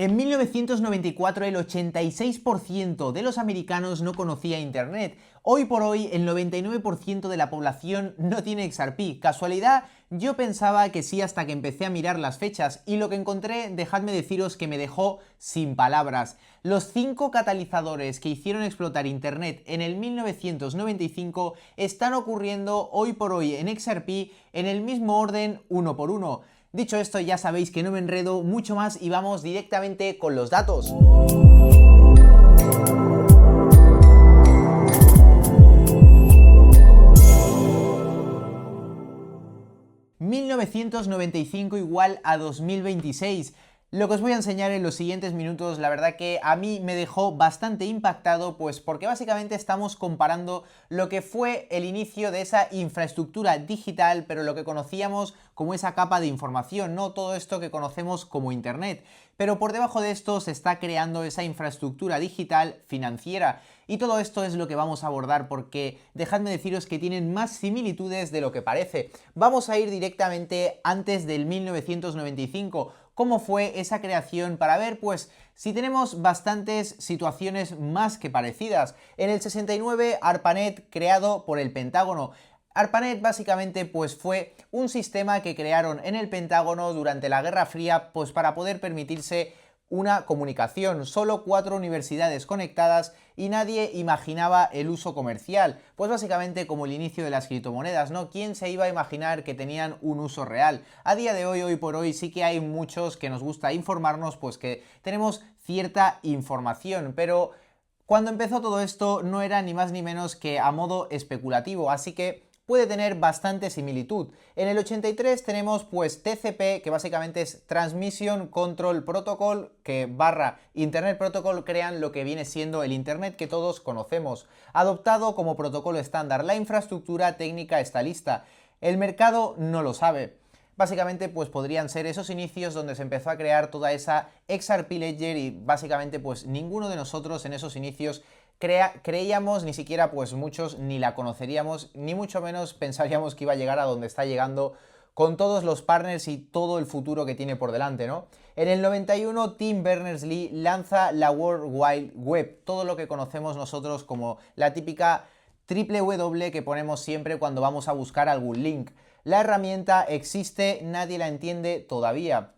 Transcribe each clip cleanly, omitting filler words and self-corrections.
En 1994 el 86% de los americanos no conocía Internet. Hoy por hoy el 99% de la población no tiene XRP. ¿Casualidad? Yo pensaba que sí hasta que empecé a mirar las fechas y lo que encontré, dejadme deciros que me dejó sin palabras. Los 5 catalizadores que hicieron explotar Internet en el 1995 están ocurriendo hoy por hoy en XRP en el mismo orden uno por uno. Dicho esto, ya sabéis que no me enredo mucho más y vamos directamente con los datos. 1995 igual a 2026. Lo que os voy a enseñar en los siguientes minutos, la verdad que a mí me dejó bastante impactado, pues porque básicamente estamos comparando lo que fue el inicio de esa infraestructura digital, pero lo que conocíamos como esa capa de información, no todo esto que conocemos como Internet. Pero por debajo de esto se está creando esa infraestructura digital financiera. Y todo esto es lo que vamos a abordar porque dejadme deciros que tienen más similitudes de lo que parece. Vamos a ir directamente antes del 1995. ¿Cómo fue esa creación? Para ver, pues, si tenemos bastantes situaciones más que parecidas. En el 69, ARPANET, creado por el Pentágono. ARPANET básicamente pues fue un sistema que crearon en el Pentágono durante la Guerra Fría pues para poder permitirse una comunicación. Solo 4 universidades conectadas y nadie imaginaba el uso comercial. Pues básicamente como el inicio de las criptomonedas, ¿no? ¿Quién se iba a imaginar que tenían un uso real? A día de hoy, hoy por hoy, sí que hay muchos que nos gusta informarnos, pues que tenemos cierta información, pero cuando empezó todo esto no era ni más ni menos que a modo especulativo, así que puede tener bastante similitud. En el 83 tenemos pues TCP, que básicamente es Transmission Control Protocol, que barra Internet Protocol crean lo que viene siendo el Internet que todos conocemos. Adoptado como protocolo estándar, la infraestructura técnica está lista. El mercado no lo sabe. Básicamente pues podrían ser esos inicios donde se empezó a crear toda esa XRP Ledger y básicamente pues ninguno de nosotros en esos inicios creíamos, ni siquiera pues muchos ni la conoceríamos, ni mucho menos pensaríamos que iba a llegar a donde está llegando con todos los partners y todo el futuro que tiene por delante, ¿no? En el 91 Tim Berners-Lee lanza la World Wide Web, todo lo que conocemos nosotros como la típica triple W que ponemos siempre cuando vamos a buscar algún link. La herramienta existe, nadie la entiende todavía.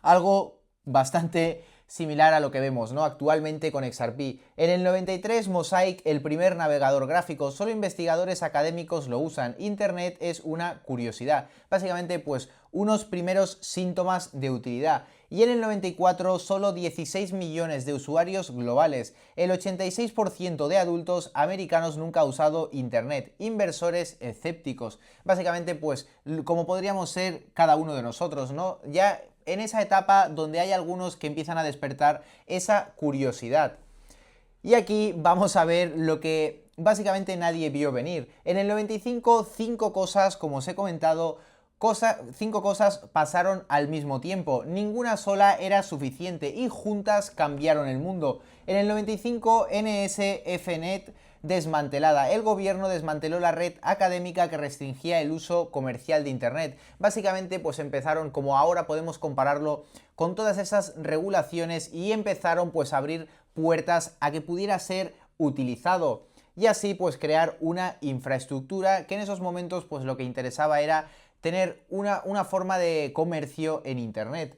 Algo bastante similar a lo que vemos, ¿no? Actualmente con XRP. En el 93, Mosaic, el primer navegador gráfico, solo investigadores académicos lo usan. Internet es una curiosidad. Básicamente, pues, unos primeros síntomas de utilidad. Y en el 94, solo 16 millones de usuarios globales. El 86% de adultos americanos nunca ha usado Internet. Inversores escépticos. Básicamente, pues, como podríamos ser cada uno de nosotros, ¿no? Ya en esa etapa donde hay algunos que empiezan a despertar esa curiosidad. Y aquí vamos a ver lo que básicamente nadie vio venir. En el 95, 5 cosas, como os he comentado, 5 cosas pasaron al mismo tiempo. Ninguna sola era suficiente y juntas cambiaron el mundo. En el 95, NSFNet desmantelada. El gobierno desmanteló la red académica que restringía el uso comercial de Internet. Básicamente pues empezaron, como ahora podemos compararlo, con todas esas regulaciones y empezaron pues a abrir puertas a que pudiera ser utilizado. Y así pues crear una infraestructura que en esos momentos pues lo que interesaba era tener una forma de comercio en Internet.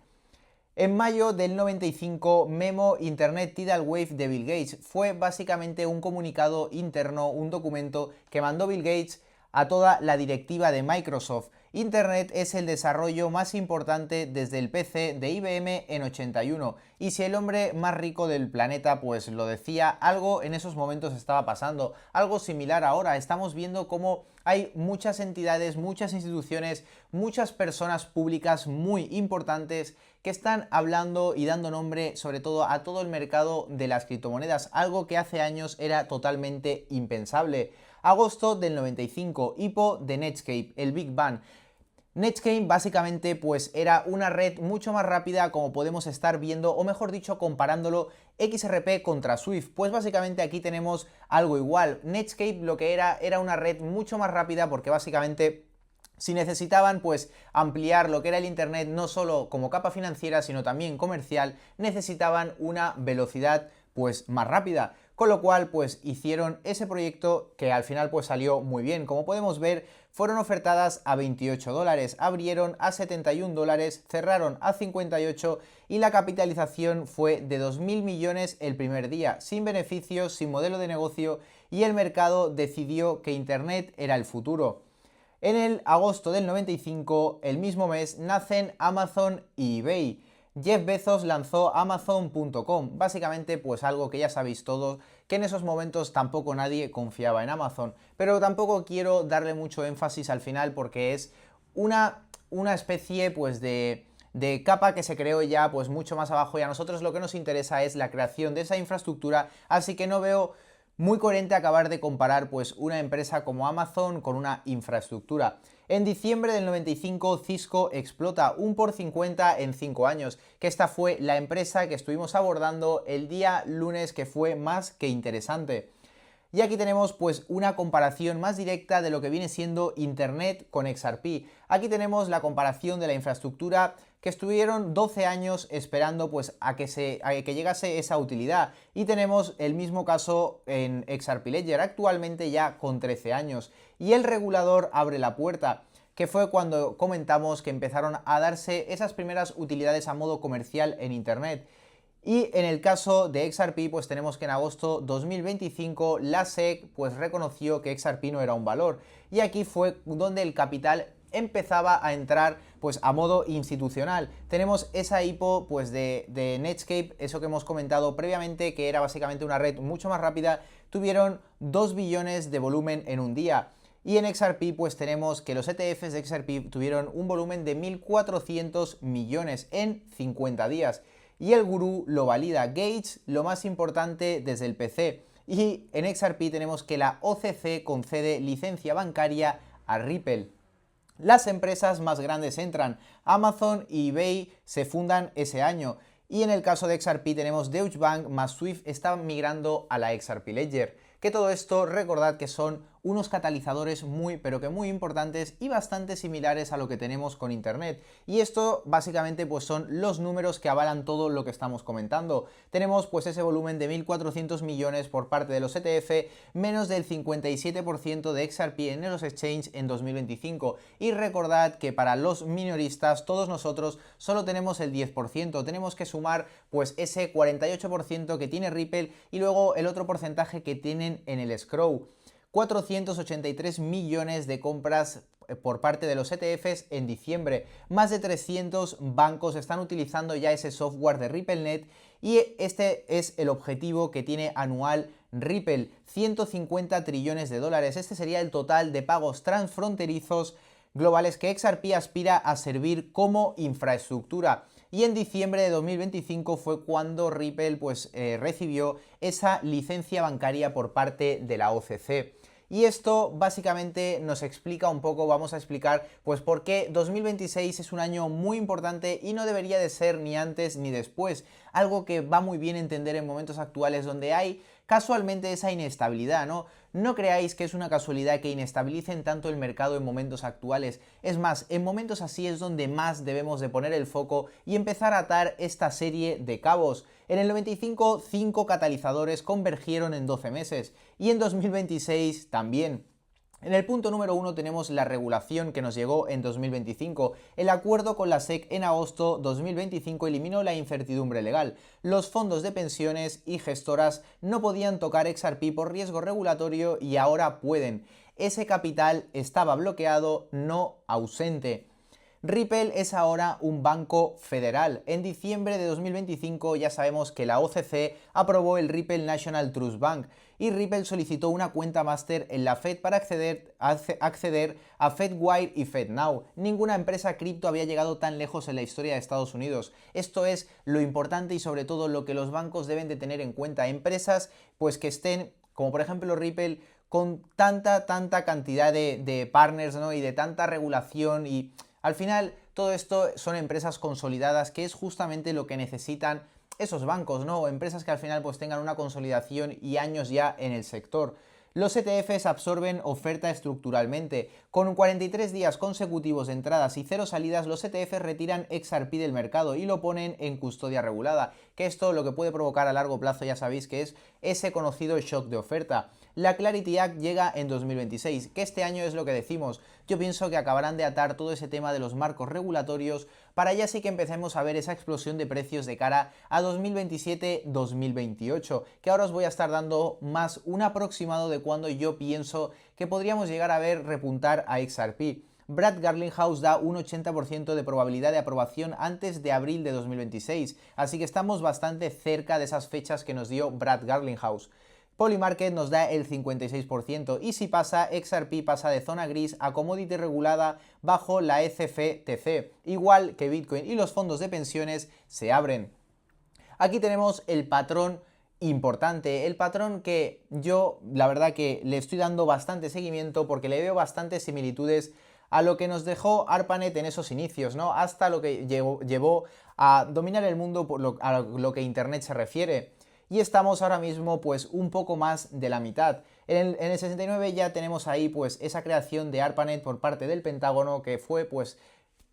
En mayo del 95, Memo Internet Tidal Wave de Bill Gates fue básicamente un comunicado interno, un documento que mandó Bill Gates a toda la directiva de Microsoft. Internet es el desarrollo más importante desde el PC de IBM en 81 y si el hombre más rico del planeta pues lo decía, algo en esos momentos estaba pasando, algo similar ahora. Estamos viendo cómo hay muchas entidades, muchas instituciones, muchas personas públicas muy importantes que están hablando y dando nombre sobre todo a todo el mercado de las criptomonedas, algo que hace años era totalmente impensable. Agosto del 95, IPO de Netscape, el Big Bang. Netscape básicamente pues era una red mucho más rápida como podemos estar viendo, o mejor dicho comparándolo XRP contra Swift, pues básicamente aquí tenemos algo igual. Netscape lo que era una red mucho más rápida porque básicamente Si necesitaban pues ampliar lo que era el internet no solo como capa financiera sino también comercial, necesitaban una velocidad pues más rápida, con lo cual pues hicieron ese proyecto que al final pues salió muy bien. Como podemos ver, fueron ofertadas a 28 dólares, abrieron a 71 dólares, cerraron a 58 y la capitalización fue de 2.000 millones el primer día, sin beneficios, sin modelo de negocio, y el mercado decidió que internet era el futuro. En el agosto del 95, el mismo mes, nacen Amazon y eBay. Jeff Bezos lanzó Amazon.com, básicamente pues algo que ya sabéis todos, que en esos momentos tampoco nadie confiaba en Amazon, pero tampoco quiero darle mucho énfasis al final porque es una especie pues de capa que se creó ya pues mucho más abajo, y a nosotros lo que nos interesa es la creación de esa infraestructura, así que no veo muy coherente acabar de comparar pues una empresa como Amazon con una infraestructura. En diciembre del 95 Cisco explota un por 50 en 5 años, que esta fue la empresa que estuvimos abordando el día lunes, que fue más que interesante. Y aquí tenemos pues una comparación más directa de lo que viene siendo Internet con XRP. Aquí tenemos la comparación de la infraestructura que estuvieron 12 años esperando pues a que llegase esa utilidad, y tenemos el mismo caso en XRP Ledger, actualmente ya con 13 años, y el regulador abre la puerta, que fue cuando comentamos que empezaron a darse esas primeras utilidades a modo comercial en Internet. Y en el caso de XRP, pues tenemos que en agosto 2025 la SEC pues reconoció que XRP no era un valor, y aquí fue donde el capital empezaba a entrar pues a modo institucional. Tenemos esa IPO pues de Netscape, eso que hemos comentado previamente, que era básicamente una red mucho más rápida, tuvieron 2 billones de volumen en un día. Y en XRP pues tenemos que los ETFs de XRP tuvieron un volumen de 1.400 millones en 50 días. Y el gurú lo valida, Gates, lo más importante desde el PC. Y en XRP tenemos que la OCC concede licencia bancaria a Ripple. Las empresas más grandes entran, Amazon y eBay se fundan ese año. Y en el caso de XRP tenemos Deutsche Bank más Swift están migrando a la XRP Ledger. Que todo esto, recordad que son unos catalizadores muy pero que muy importantes y bastante similares a lo que tenemos con Internet. Y esto básicamente pues son los números que avalan todo lo que estamos comentando. Tenemos pues ese volumen de 1.400 millones por parte de los ETF, menos del 57% de XRP en los exchanges en 2025. Y recordad que para los minoristas, todos nosotros solo tenemos el 10%, tenemos que sumar pues ese 48% que tiene Ripple y luego el otro porcentaje que tienen en el escrow. 483 millones de compras por parte de los ETFs en diciembre. Más de 300 bancos están utilizando ya ese software de RippleNet, y este es el objetivo que tiene anual Ripple, 150 trillones de dólares. Este sería el total de pagos transfronterizos globales que XRP aspira a servir como infraestructura. Y en diciembre de 2025 fue cuando Ripple pues, recibió esa licencia bancaria por parte de la OCC. Y esto básicamente nos explica un poco, vamos a explicar pues por qué 2026 es un año muy importante y no debería de ser ni antes ni después. Algo que va muy bien entender en momentos actuales donde hay casualmente esa inestabilidad, ¿no? No creáis que es una casualidad que inestabilicen tanto el mercado en momentos actuales. Es más, en momentos así es donde más debemos de poner el foco y empezar a atar esta serie de cabos. En el 95, 5 catalizadores convergieron en 12 meses y en 2026 también. En el punto número 1 tenemos la regulación que nos llegó en 2025. El acuerdo con la SEC en agosto 2025 eliminó la incertidumbre legal. Los fondos de pensiones y gestoras no podían tocar XRP por riesgo regulatorio y ahora pueden. Ese capital estaba bloqueado, no ausente. Ripple es ahora un banco federal. En diciembre de 2025 ya sabemos que la OCC aprobó el Ripple National Trust Bank y Ripple solicitó una cuenta máster en la Fed para acceder a FedWire y FedNow. Ninguna empresa cripto había llegado tan lejos en la historia de Estados Unidos. Esto es lo importante y sobre todo lo que los bancos deben de tener en cuenta. Empresas pues que estén, como por ejemplo Ripple, con tanta cantidad de partners, ¿no? Y de tanta regulación, y al final todo esto son empresas consolidadas, que es justamente lo que necesitan esos bancos, ¿no? Empresas que al final pues tengan una consolidación y años ya en el sector. Los ETFs absorben oferta estructuralmente. Con 43 días consecutivos de entradas y 0 salidas, los ETFs retiran XRP del mercado y lo ponen en custodia regulada, que esto lo que puede provocar a largo plazo ya sabéis que es ese conocido shock de oferta. La Clarity Act llega en 2026, que este año es lo que decimos. Yo pienso que acabarán de atar todo ese tema de los marcos regulatorios para ya sí que empecemos a ver esa explosión de precios de cara a 2027-2028, que ahora os voy a estar dando más un aproximado de cuando yo pienso que podríamos llegar a ver repuntar a XRP. Brad Garlinghouse da un 80% de probabilidad de aprobación antes de abril de 2026, así que estamos bastante cerca de esas fechas que nos dio Brad Garlinghouse. Polymarket nos da el 56% y si pasa, XRP pasa de zona gris a commodity regulada bajo la ECFTC, igual que Bitcoin, y los fondos de pensiones se abren. Aquí tenemos el patrón importante, el patrón que yo la verdad que le estoy dando bastante seguimiento porque le veo bastantes similitudes a lo que nos dejó ARPANET en esos inicios, ¿no? Hasta lo que llevó a dominar el mundo a lo que Internet se refiere. Y estamos ahora mismo pues un poco más de la mitad. En el 69 ya tenemos ahí pues esa creación de ARPANET por parte del Pentágono, que fue pues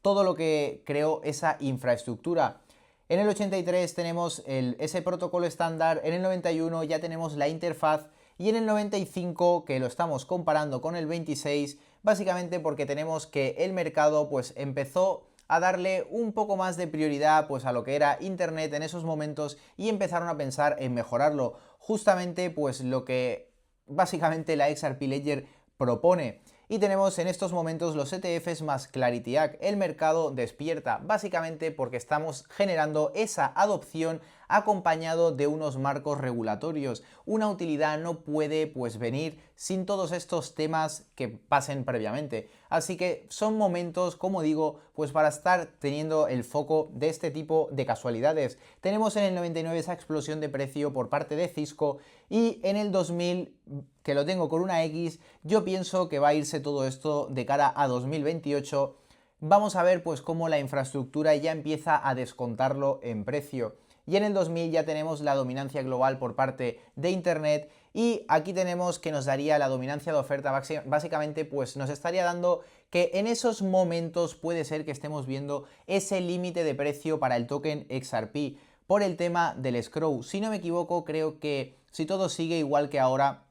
todo lo que creó esa infraestructura. En el 83 tenemos ese protocolo estándar, en el 91 ya tenemos la interfaz y en el 95, que lo estamos comparando con el 26, básicamente porque tenemos que el mercado pues empezó a darle un poco más de prioridad pues a lo que era Internet en esos momentos y empezaron a pensar en mejorarlo. Justamente pues lo que básicamente la XRP Ledger propone. Y tenemos en estos momentos los ETFs más Clarity Act. El mercado despierta, básicamente porque estamos generando esa adopción acompañado de unos marcos regulatorios. Una utilidad no puede pues venir sin todos estos temas que pasen previamente. Así que son momentos, como digo, pues para estar teniendo el foco de este tipo de casualidades. Tenemos en el 99 esa explosión de precio por parte de Cisco y en el 2000, que lo tengo con una X, yo pienso que va a irse todo esto de cara a 2028. Vamos a ver pues cómo la infraestructura ya empieza a descontarlo en precio. Y en el 2000 ya tenemos la dominancia global por parte de Internet y aquí tenemos que nos daría la dominancia de oferta, básicamente pues nos estaría dando que en esos momentos puede ser que estemos viendo ese límite de precio para el token XRP por el tema del escrow. Si no me equivoco, creo que si todo sigue igual que ahora,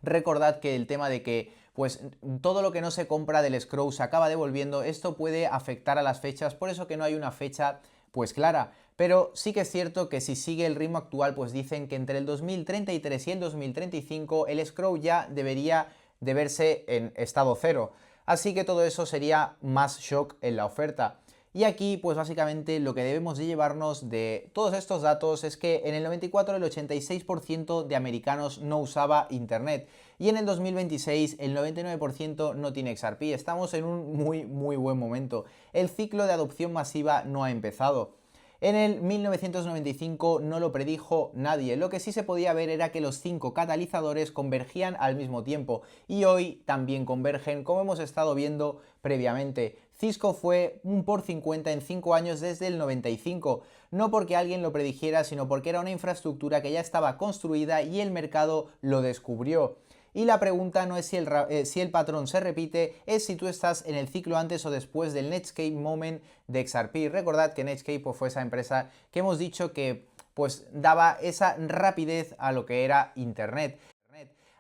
recordad que el tema de que pues todo lo que no se compra del escrow se acaba devolviendo, esto puede afectar a las fechas, por eso que no hay una fecha pues clara. Pero sí que es cierto que si sigue el ritmo actual, pues dicen que entre el 2033 y el 2035 el escrow ya debería de verse en estado cero. Así que todo eso sería más shock en la oferta. Y aquí pues básicamente lo que debemos de llevarnos de todos estos datos es que en el 94 el 86% de americanos no usaba internet y en el 2026 el 99% no tiene XRP. Estamos en un muy buen momento. El ciclo de adopción masiva no ha empezado. En el 1995 no lo predijo nadie, lo que sí se podía ver era que los 5 catalizadores convergían al mismo tiempo y hoy también convergen como hemos estado viendo previamente. Cisco fue un por 50 en 5 años desde el 95, no porque alguien lo predijera, sino porque era una infraestructura que ya estaba construida y el mercado lo descubrió. Y la pregunta no es si el patrón se repite, es si tú estás en el ciclo antes o después del Netscape Moment de XRP. Recordad que Netscape pues, fue esa empresa que hemos dicho que pues, daba esa rapidez a lo que era Internet.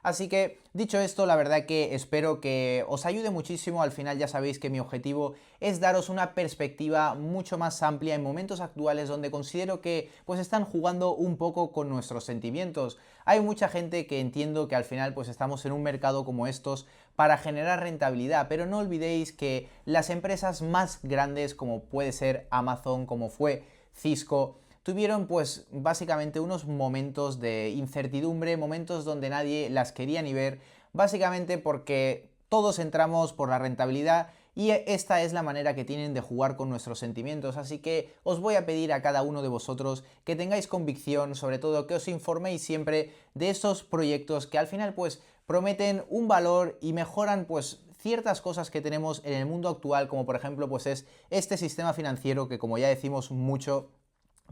Así que, dicho esto, la verdad que espero que os ayude muchísimo. Al final ya sabéis que mi objetivo es daros una perspectiva mucho más amplia en momentos actuales donde considero que pues están jugando un poco con nuestros sentimientos. Hay mucha gente que entiendo que al final pues estamos en un mercado como estos para generar rentabilidad, pero no olvidéis que las empresas más grandes como puede ser Amazon, como fue Cisco, tuvieron pues básicamente unos momentos de incertidumbre, momentos donde nadie las quería ni ver, básicamente porque todos entramos por la rentabilidad y esta es la manera que tienen de jugar con nuestros sentimientos, así que os voy a pedir a cada uno de vosotros que tengáis convicción, sobre todo que os informéis siempre de esos proyectos que al final pues prometen un valor y mejoran pues ciertas cosas que tenemos en el mundo actual, como por ejemplo pues es este sistema financiero que como ya decimos mucho,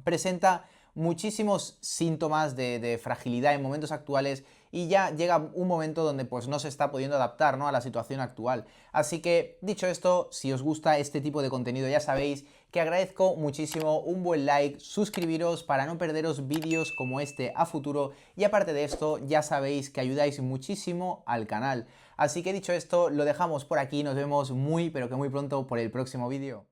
presenta muchísimos síntomas de fragilidad en momentos actuales y ya llega un momento donde pues no se está pudiendo adaptar, ¿no?, a la situación actual. Así que, dicho esto, si os gusta este tipo de contenido ya sabéis que agradezco muchísimo un buen like, suscribiros para no perderos vídeos como este a futuro y aparte de esto ya sabéis que ayudáis muchísimo al canal. Así que dicho esto, lo dejamos por aquí, nos vemos muy pero que muy pronto por el próximo vídeo.